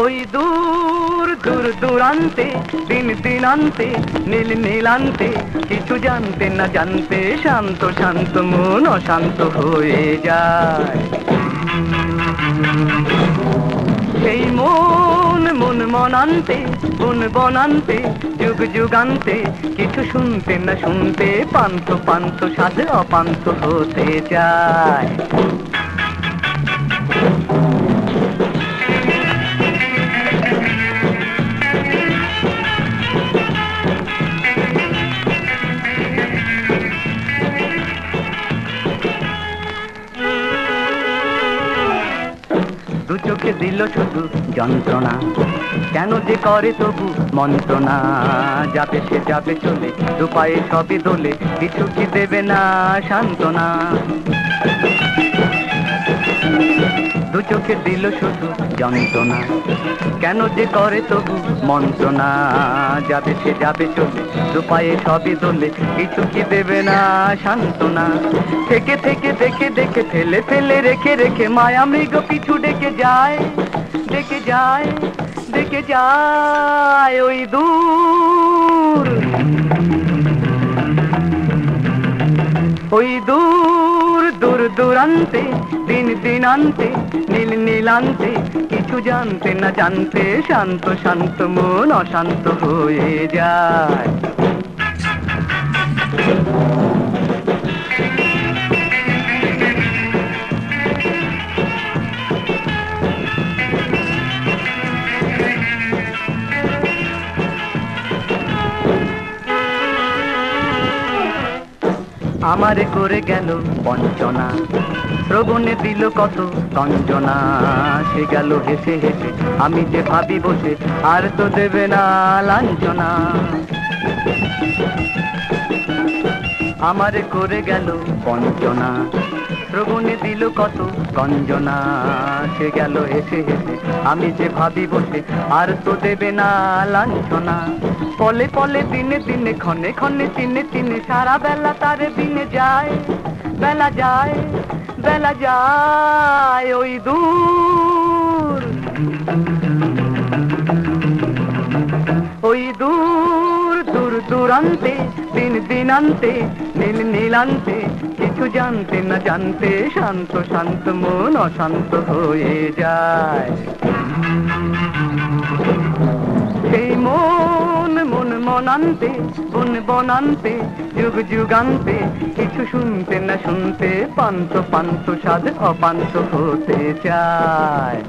ওই দূর দূর দূরান্তে দিন দিনান্তে নীল নীলান্তে কিছু জানতে না জানতে শান্ত শান্ত মন অশান্ত হয়ে যায়। সেই মন মন মনান্তে বন বনান্তে যুগ যুগান্তে কিছু শুনতে না শুনতে পান্ত পান্ত সাধে অপান্ত হতে যায়। দু চোখে দিল শুধু যন্ত্রণা, কেন যে করে তবু মন্ত্রণা। যাবে সে যাবে চলে, দু পায়ে সবই দোলে, কিছু কি দেবে না সান্ত্বনা। দু চোখে দিল শুধু যন্ত্রণা, কেন যে করে তবু মন্ত্রণা। যাবে সে যাবে চলে, দু পায়ে সবই দোলে, কিছু কি দেবে না সান্ত্বনা। থেকে থেকে দেখে দেখে ফেলে ফেলে রেখে রেখে মায়া মৃগ পিছু ডেকে যায়, ডেকে যায়, ডেকে যায়। ওই দূর ওই দূর দূর দূরান্তে দিন দিনান্তে নীল নীলান্তে কিছু জানতে না জানতে শান্ত শান্ত মন অশান্ত হয়ে যায়। আমারে করে গেল বঞ্চনা, শ্রবণে দিল কত গঞ্জনা। সে গেল হেসে হেসে, আমি যে ভাবি বসে আর তো দেবে না লাঞ্ছনা। আমারে করে গেল বঞ্চনা, শ্রবণে দিল কত গঞ্জনা। সে গেল হেসে হেসে, আমি যে ভাবি বসে আর তো দেবে না লাঞ্ছনা। পলে পলে দিনে দিনে ক্ষণে ক্ষণে তিনে তিনে সারা বেলা তারে দিনে যায়, বেলা যায়, বেলা যায়। ওই দূর ওই দূর দূর দূরান্তে দিন দিনান্তে নীল নীলান্তে কিছু জানতে না জানতে শান্ত শান্ত মন অশান্ত হয়ে যায়। সেই মন মন মনান্তে বন বনান্তে যুগ যুগান্তে কিছু শুনতে না শুনতে পান্ত পান্ত সাধ অপান্ত হতে চায়।